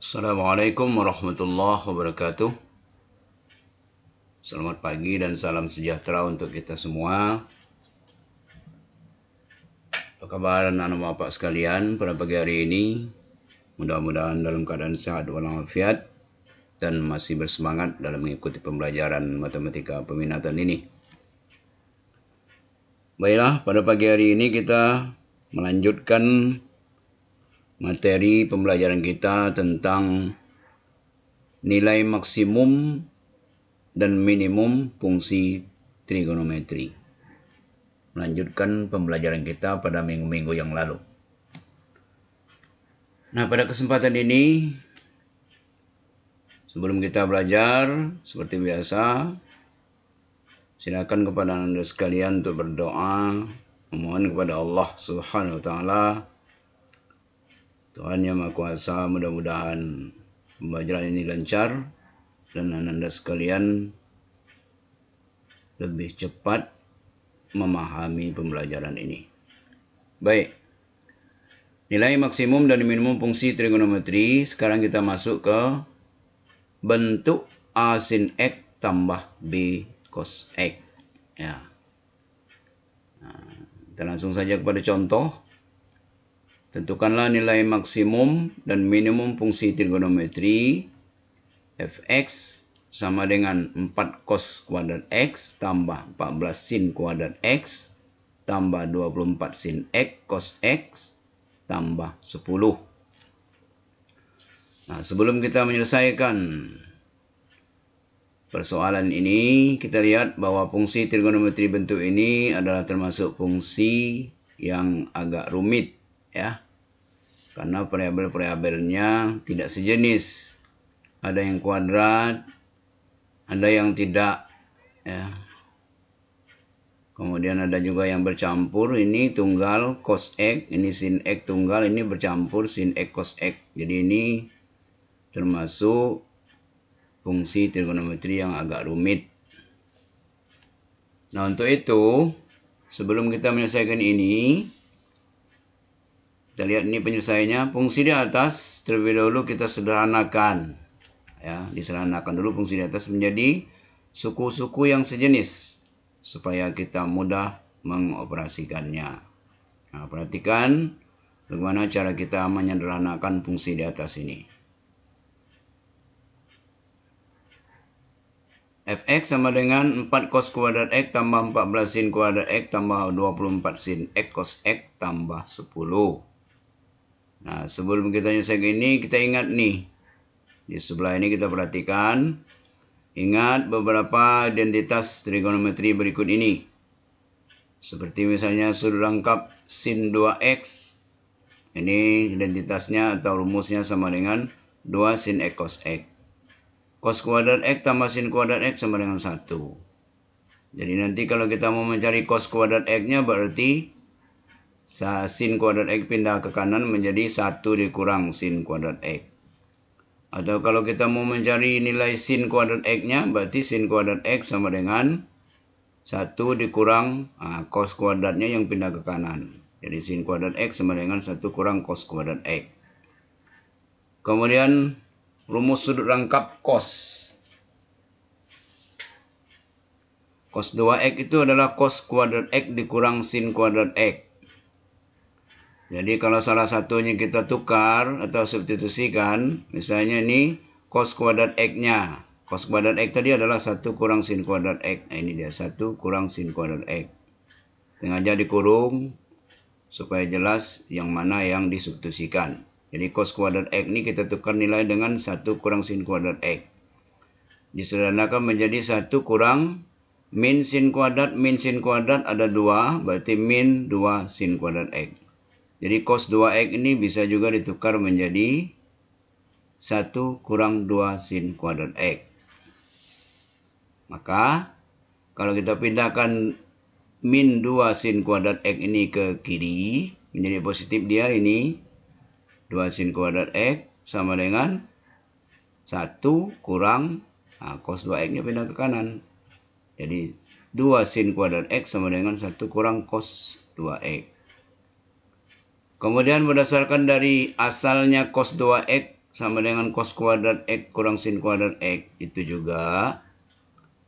Assalamualaikum warahmatullahi wabarakatuh. Selamat pagi dan salam sejahtera untuk kita semua. Apa kabar anak bapak sekalian pada pagi hari ini? Mudah-mudahan dalam keadaan sehat walafiat dan masih bersemangat dalam mengikuti pembelajaran matematika peminatan ini. Baiklah, pada pagi hari ini kita melanjutkan materi pembelajaran kita tentang nilai maksimum dan minimum fungsi trigonometri. Melanjutkan pembelajaran kita pada minggu-minggu yang lalu. Nah, pada kesempatan ini, sebelum kita belajar, seperti biasa, silakan kepada anda sekalian untuk berdoa, memohon kepada Allah Subhanahu wa Ta'ala, Tuhan Yang Maha Kuasa, mudah-mudahan pembelajaran ini lancar dan anda sekalian lebih cepat memahami pembelajaran ini. Baik, nilai maksimum dan minimum fungsi trigonometri. Sekarang kita masuk ke bentuk A sin X tambah B cos X. Ya. Nah, kita langsung saja kepada contoh. Tentukanlah nilai maksimum dan minimum fungsi trigonometri fx sama dengan 4 cos kuadrat x tambah 14 sin kuadrat x tambah 24 sin x cos x tambah 10. Nah, sebelum kita menyelesaikan persoalan ini, kita lihat bahwa fungsi trigonometri bentuk ini adalah termasuk fungsi yang agak rumit, ya. Karena variabel-variabelnya tidak sejenis. Ada yang kuadrat, ada yang tidak, ya. Kemudian ada juga yang bercampur, ini tunggal cos X, ini sin X tunggal, ini bercampur sin X cos X. Jadi ini termasuk fungsi trigonometri yang agak rumit. Nah, untuk itu, sebelum kita menyelesaikan ini, kita lihat ini penyelesaiannya. Fungsi di atas terlebih dahulu kita sederhanakan. Ya, disederhanakan dulu fungsi di atas menjadi suku-suku yang sejenis supaya kita mudah mengoperasikannya. Nah, perhatikan bagaimana cara kita menyederhanakan fungsi di atas ini. Fx sama dengan 4 cos kuadrat X tambah 14 sin kuadrat X tambah 24 sin X cos X tambah 10. Nah, sebelum kita menyelesaikan ini, kita ingat nih. Di sebelah ini kita perhatikan, ingat beberapa identitas trigonometri berikut ini. Seperti misalnya sudut rangkap sin 2x. Ini identitasnya atau rumusnya sama dengan 2 sin x cos x. Cos kuadrat x tambah sin kuadrat x sama dengan 1. Jadi nanti kalau kita mau mencari cos kuadrat x-nya berarti sin kuadrat x pindah ke kanan menjadi 1 dikurang sin kuadrat x. Atau kalau kita mau mencari nilai sin kuadrat x-nya, berarti sin kuadrat x sama dengan 1 dikurang cos kuadratnya yang pindah ke kanan. Jadi sin kuadrat x sama dengan 1 kurang cos kuadrat x. Kemudian rumus sudut rangkap cos. Cos 2x itu adalah cos kuadrat x dikurang sin kuadrat x. Jadi kalau salah satunya kita tukar atau substitusikan, misalnya ini cos kuadrat x-nya. Cos kuadrat x tadi adalah 1 kurang sin kuadrat x. Nah, ini dia 1 kurang sin kuadrat x. Sengaja dikurung supaya jelas yang mana yang disubstitusikan. Jadi cos kuadrat x ini kita tukar nilai dengan 1 kurang sin kuadrat x. Disederhanakan menjadi 1 kurang min sin kuadrat ada 2, berarti min 2 sin kuadrat x. Jadi cos 2x ini bisa juga ditukar menjadi 1 kurang 2 sin kuadrat x. Maka kalau kita pindahkan min 2 sin kuadrat x ini ke kiri, menjadi positif dia ini 2 sin kuadrat x sama dengan 1 kurang cos 2x-nya pindah ke kanan. Jadi 2 sin kuadrat x sama dengan 1 kurang cos 2x. Kemudian berdasarkan dari asalnya cos 2x sama dengan cos kuadrat X kurang sin kuadrat X. Itu juga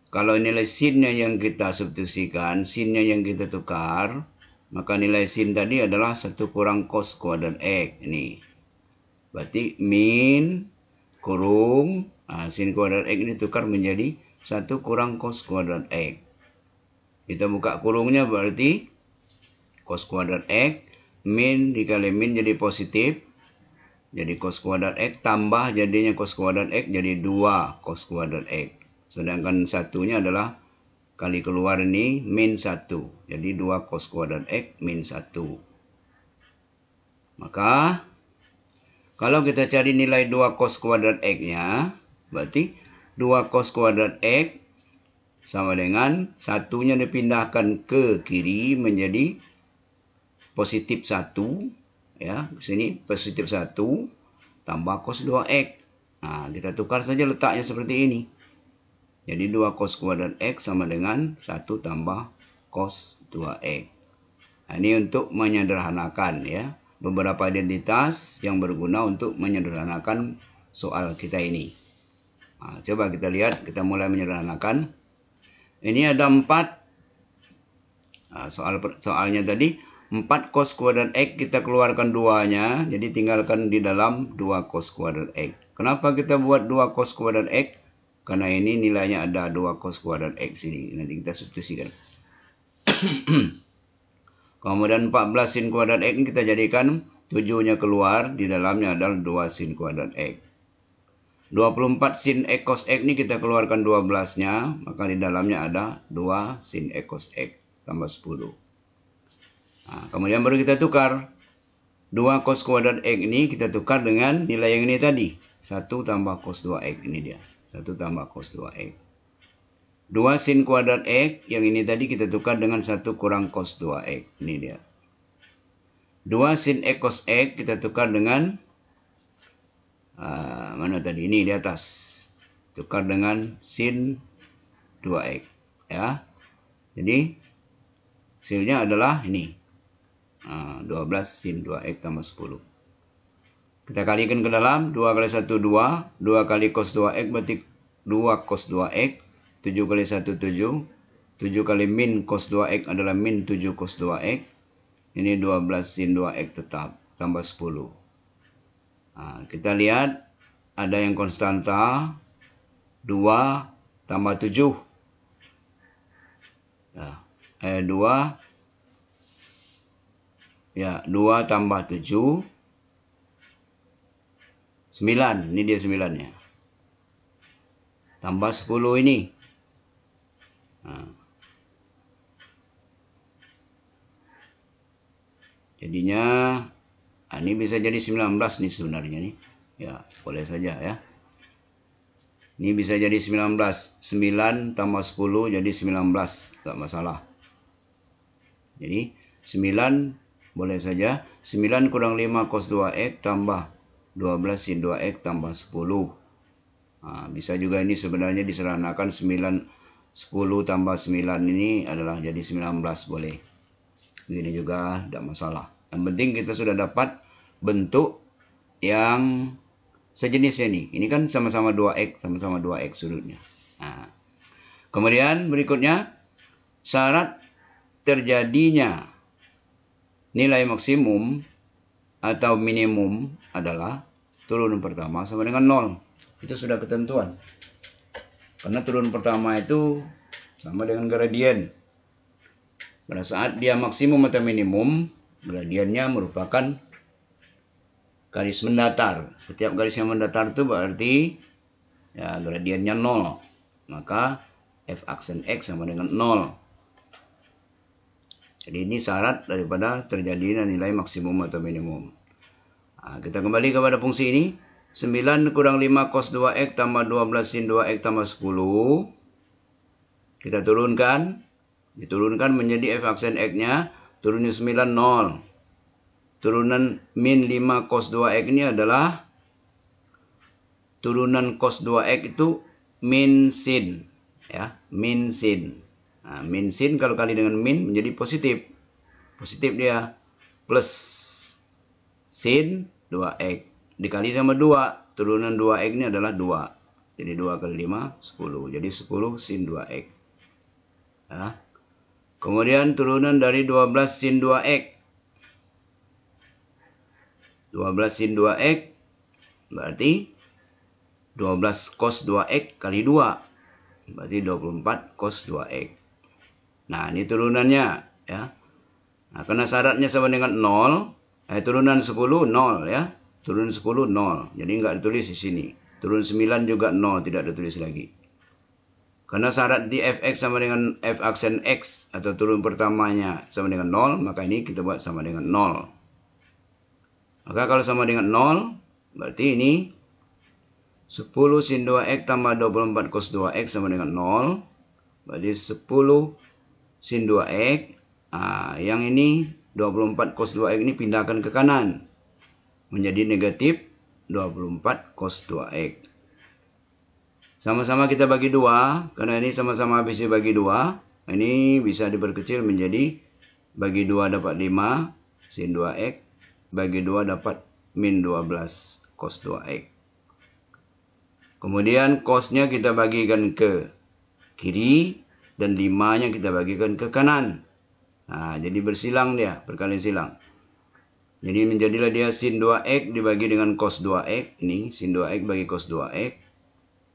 kalau nilai sinnya yang kita substitusikan, sinnya yang kita tukar, maka nilai sin tadi adalah 1 kurang cos kuadrat X. Ini berarti min kurung sin kuadrat X ini tukar menjadi 1 kurang cos kuadrat X. Kita buka kurungnya berarti cos kuadrat X min dikali min jadi positif, jadi cos kuadrat X tambah jadinya cos kuadrat X jadi 2 cos kuadrat X. Sedangkan satunya adalah kali keluar ini min 1. Jadi 2 cos kuadrat X min 1. Maka kalau kita cari nilai 2 cos kuadrat X-nya, berarti 2 cos kuadrat X sama dengan satunya dipindahkan ke kiri menjadi positif 1, ya, sini positif 1 tambah cos 2x. Nah, kita tukar saja letaknya seperti ini. Jadi 2 cos kuadrat x sama dengan 1 tambah cos 2x. Nah, ini untuk menyederhanakan, ya, beberapa identitas yang berguna untuk menyederhanakan soal kita ini. Nah, coba kita lihat, kita mulai menyederhanakan. Ini ada 4. Nah, soalnya tadi 4 cos kuadrat X kita keluarkan 2-nya, jadi tinggalkan di dalam 2 cos kuadrat X. Kenapa kita buat 2 cos kuadrat X? Karena ini nilainya ada 2 cos kuadrat X ini. Nanti kita substitusikan. Kemudian 14 sin kuadrat X ini kita jadikan 7-nya keluar, di dalamnya adalah 2 sin kuadrat X. 24 sin X cos X ini kita keluarkan 12-nya, maka di dalamnya ada 2 sin X cos X tambah 10. Nah, kemudian baru kita tukar 2 cos kuadrat X ini kita tukar dengan nilai yang ini tadi, 1 tambah cos 2X. Ini dia, 1 tambah cos 2X. 2 sin kuadrat X yang ini tadi kita tukar dengan 1 kurang cos 2X. Ini dia, 2 sin X cos X kita tukar dengan mana tadi, ini di atas, tukar dengan sin 2X, ya. Jadi hasilnya adalah ini, 12 sin 2x tambah 10. Kita kalikan ke dalam, 2 kali 1 2, 2 kali cos 2x berarti 2 cos 2x, 7 kali 1 7, 7 kali min cos 2x adalah min 7 cos 2x. Ini 12 sin 2x tetap, tambah 10. Nah, kita lihat ada yang konstanta, 2 tambah 7. Ya, 2 ya, 2 tambah 7 9. Ini dia 9-nya. Tambah 10 ini. Nah, jadinya ini bisa jadi 19 nih sebenarnya nih. Ya, boleh saja ya. Ini bisa jadi 19. 9 tambah 10 jadi 19. Enggak masalah. Jadi 9 boleh saja. 9 kurang 5 cos 2x tambah 12 sin 2x tambah 10. Nah, bisa juga ini sebenarnya disederhanakan, 10 tambah 9 ini adalah jadi 19, boleh. Begini juga tidak masalah. Yang penting kita sudah dapat bentuk yang sejenisnya nih. Ini kan sama-sama 2x, sama-sama 2x sudutnya. Nah, kemudian berikutnya, syarat terjadinya nilai maksimum atau minimum adalah turunan pertama sama dengan 0. Itu sudah ketentuan. Karena turunan pertama itu sama dengan gradien. Pada saat dia maksimum atau minimum, gradiennya merupakan garis mendatar. Setiap garis yang mendatar itu berarti ya gradiennya 0. Maka f aksen x sama dengan 0. Jadi ini syarat daripada terjadinya nilai maksimum atau minimum. Nah, kita kembali kepada fungsi ini. 9 kurang 5 cos 2x tambah 12 sin 2x tambah 10. Kita turunkan. Diturunkan menjadi f aksen x-nya. Turunnya 9, 0. Turunan min 5 cos 2x ini adalah turunan cos 2x itu min sin. Ya, min sin. Nah, min sin kalau kali dengan min menjadi positif. Positif dia. Plus sin 2x. Dikali sama 2. turunan 2x ini adalah 2. Jadi 2 kali 5, 10. Jadi 10 sin 2x. Ya. Kemudian turunan dari 12 sin 2x. 12 sin 2x berarti 12 cos 2x kali 2. Berarti 24 cos 2x. Nah, ini turunannya ya. Nah, karena syaratnya sama dengan 0, turunan 10 0 ya. Turun 10 0. Jadi enggak ditulis di sini. Turun 9 juga 0, tidak ditulis lagi. Karena syarat di fx sama dengan f aksen x atau turun pertamanya sama dengan 0, maka ini kita buat sama dengan 0. Maka kalau sama dengan 0, berarti ini 10 sin 2x tambah 24 cos 2x sama dengan 0. Berarti 10 sin 2x. Yang ini 24 cos 2x ini pindahkan ke kanan. Menjadi negatif 24 cos 2x. Sama-sama kita bagi 2. Karena ini sama-sama habis dibagi 2. Ini bisa diperkecil menjadi bagi 2 dapat 5 sin 2x. Bagi 2 dapat min 12 cos 2x. Kemudian cosnya kita bagikan ke kiri dan 5-nya kita bagikan ke kanan. Nah, jadi bersilang dia, berkali silang. Jadi menjadilah dia sin 2x dibagi dengan cos 2x. Ini sin 2x bagi cos 2x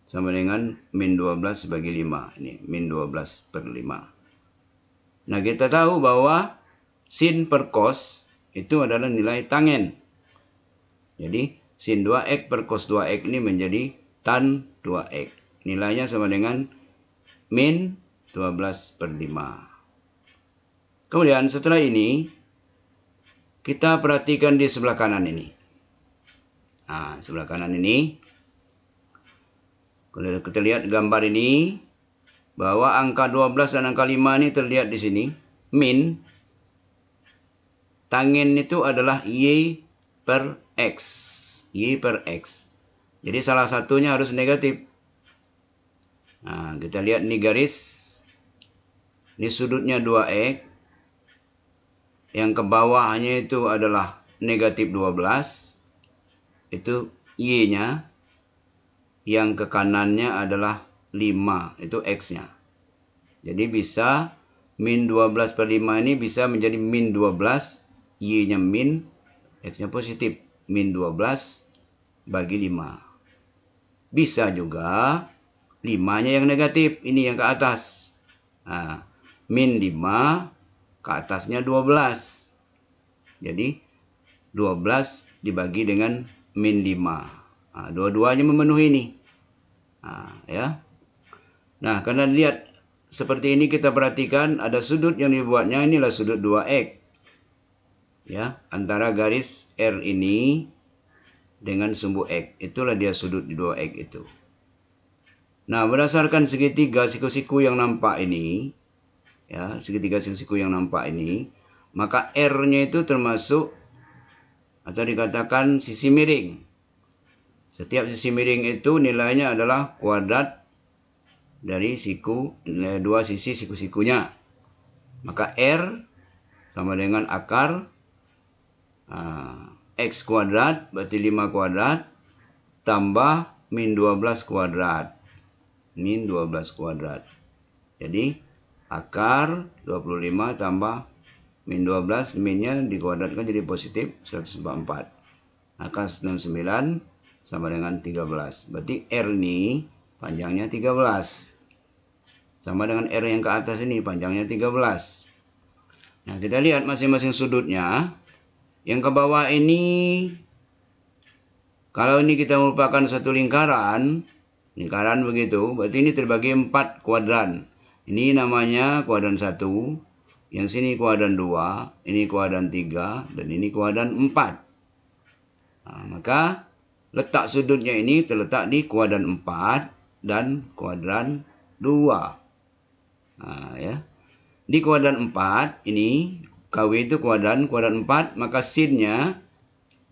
sama dengan min 12 bagi 5. Ini min 12 per 5. Nah, kita tahu bahwa sin per cos itu adalah nilai tangen. Jadi sin 2x per cos 2x ini menjadi tan 2x. Nilainya sama dengan min 12 per 5. Kemudian setelah ini kita perhatikan di sebelah kanan ini. Nah, sebelah kanan ini kalau kita lihat gambar ini bahwa angka 12 dan angka 5 ini terlihat di sini. Min tangen itu adalah y per x. Y per x. Jadi salah satunya harus negatif. Nah, kita lihat ini garis. Ini sudutnya 2x. Yang ke bawahnya itu adalah negatif 12. Itu y-nya. Yang ke kanannya adalah 5. Itu x-nya. Jadi bisa min 12 per 5 ini bisa menjadi min 12. Y-nya min, X-nya positif. Min 12 bagi 5. Bisa juga 5-nya yang negatif. Ini yang ke atas. Nah, min 5 ke atasnya 12. Jadi 12 dibagi dengan min 5. Nah, dua-duanya memenuhi ini. Ya. Nah, karena lihat seperti ini kita perhatikan ada sudut yang dibuatnya. Inilah sudut 2x. Ya, antara garis R ini dengan sumbu X. Itulah dia sudut di 2X itu. Nah, berdasarkan segitiga siku-siku yang nampak ini, ya, segitiga siku-siku yang nampak ini, maka R-nya itu termasuk atau dikatakan sisi miring. Setiap sisi miring itu nilainya adalah kuadrat dari siku, dua sisi siku-sikunya. Maka R sama dengan akar X kuadrat berarti 5 kuadrat tambah min 12 kuadrat. Min 12 kuadrat. Jadi akar 25 tambah min 12, minnya dikuadratkan jadi positif 144. Akar 69 sama dengan 13. Berarti R ini panjangnya 13. Sama dengan R yang ke atas ini panjangnya 13. Nah, kita lihat masing-masing sudutnya. Yang ke bawah ini, kalau ini kita merupakan satu lingkaran begitu, berarti ini terbagi 4 kuadran. Ini namanya kuadran 1, yang sini kuadran 2, ini kuadran 3, dan ini kuadran 4. Nah, maka letak sudutnya ini terletak di kuadran 4 dan kuadran 2. Nah, ya. Di kuadran 4 ini KW itu kuadran 4, maka sinnya,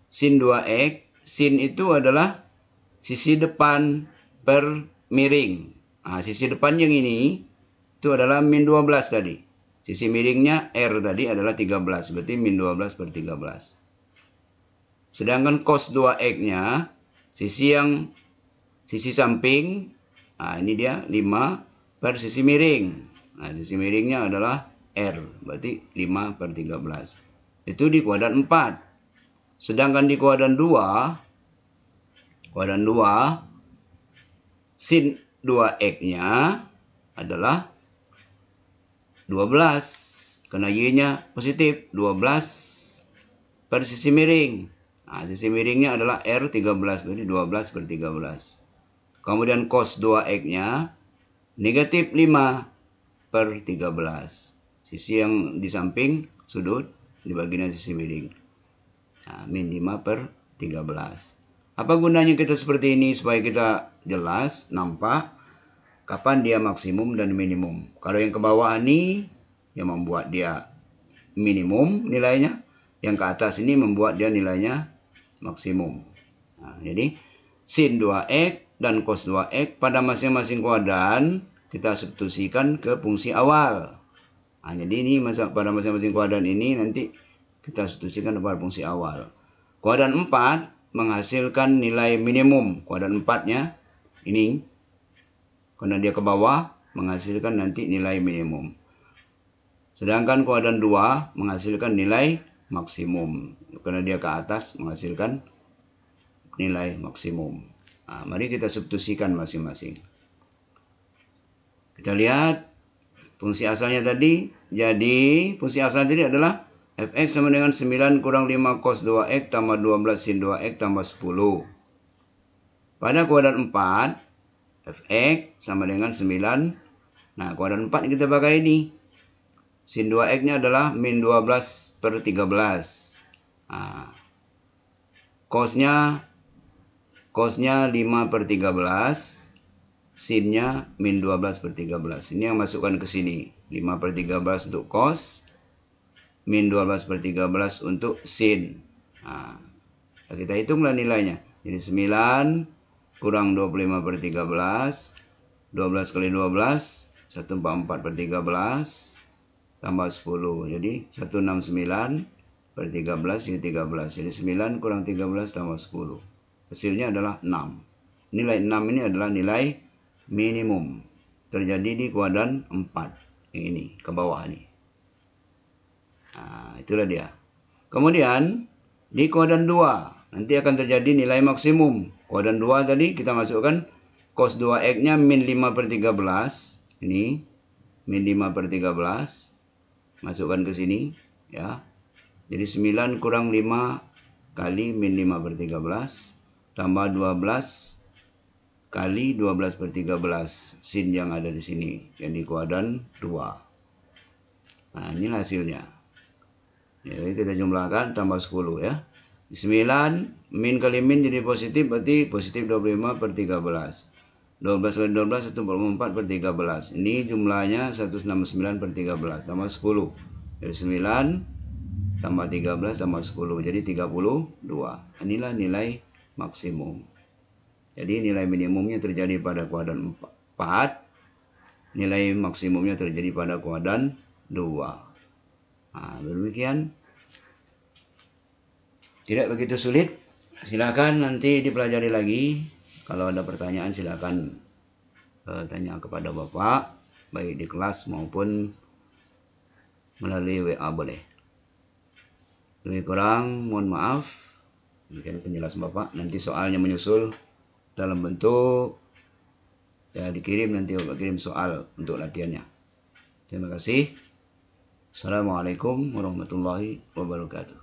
sin 2X, sin itu adalah sisi depan per miring. Nah, sisi depan yang ini, itu adalah min 12 tadi. Sisi miringnya R tadi adalah 13, berarti min 12 per 13. Sedangkan cos 2X-nya, sisi samping, nah ini dia 5 per sisi miring. Nah, sisi miringnya adalah R, berarti 5 per 13. Itu di kuadran 4. Sedangkan di kuadran 2, sin 2x-nya adalah 12. Karena Y-nya positif, 12 per sisi miring. Nah, sisi miringnya adalah R 13, berarti 12 per 13. Kemudian cos 2x-nya negatif 5 per 13. Sisi yang di samping sudut dibagi dengan sisi miring. Nah, min 5 per 13. Apa gunanya kita seperti ini? Supaya kita jelas, nampak kapan dia maksimum dan minimum. Kalau yang ke bawah ini yang membuat dia minimum nilainya, yang ke atas ini membuat dia nilainya maksimum. Nah, jadi sin 2x dan cos 2x pada masing-masing kuadran kita substitusikan ke fungsi awal. Nah, jadi ini pada masing-masing kuadran ini nanti kita substitusikan kepada fungsi awal. Kuadran 4 menghasilkan nilai minimum. Kuadran 4-nya ini, karena dia ke bawah, menghasilkan nanti nilai minimum. Sedangkan kuadran 2 menghasilkan nilai maksimum. Karena dia ke atas menghasilkan nilai maksimum. Nah, mari kita substitusikan masing-masing. Kita lihat fungsi asalnya tadi. Jadi fungsi asal tadi adalah fx sama dengan 9 kurang 5 cos 2x tambah 12 sin 2x tambah 10. Pada kuadran 4, fx sama dengan 9. Nah, kuadran 4 kita pakai ini. Sin 2x-nya adalah min 12 per 13. Nah, cosnya 5 per 13. Sinnya min 12 per 13. Ini yang masukkan ke sini. 5 per 13 untuk cos. Min 12 per 13 untuk sin. Nah, kita hitunglah nilainya. Jadi 9 kurang 25 per 13. 12 kali 12. 144 per 13. Tambah 10. Jadi 169 per 13 jadi 13. Jadi 9 kurang 13 tambah 10. Hasilnya adalah 6. Nilai 6 ini adalah nilai minimum. Terjadi di kuadran 4. Yang ini, ke bawah ini. Nah, itulah dia. Kemudian, di kuadran 2. Nanti akan terjadi nilai maksimum. Kuadran 2 tadi kita masukkan cos 2x-nya min 5 per 13. Ini, min 5 per 13. Masukkan ke sini. Ya. Jadi 9 kurang 5 kali min 5 per 13. Tambah 12 kali 12 per 13 sin yang ada di sini, yang di kuadran 2. Nah, inilah hasilnya. Jadi kita jumlahkan tambah 10 ya. 9 min kali min jadi positif, berarti positif 25 per 13. 12 kali 12 144 per 13. Ini jumlahnya 169 per 13 tambah 10. Jadi 9 tambah 13 tambah 10 jadi 32. Inilah nilai maksimum. Jadi nilai minimumnya terjadi pada kuadran 4, nilai maksimumnya terjadi pada kuadran 2. Nah, demikian. Tidak begitu sulit. Silakan nanti dipelajari lagi. Kalau ada pertanyaan silakan tanya kepada Bapak, baik di kelas maupun melalui WA boleh. Lebih kurang mohon maaf. Demikian penjelasan Bapak. Nanti soalnya menyusul dalam bentuk ya dikirim, nanti Bapak kirim soal untuk latihannya. Terima kasih. Assalamualaikum warahmatullahi wabarakatuh.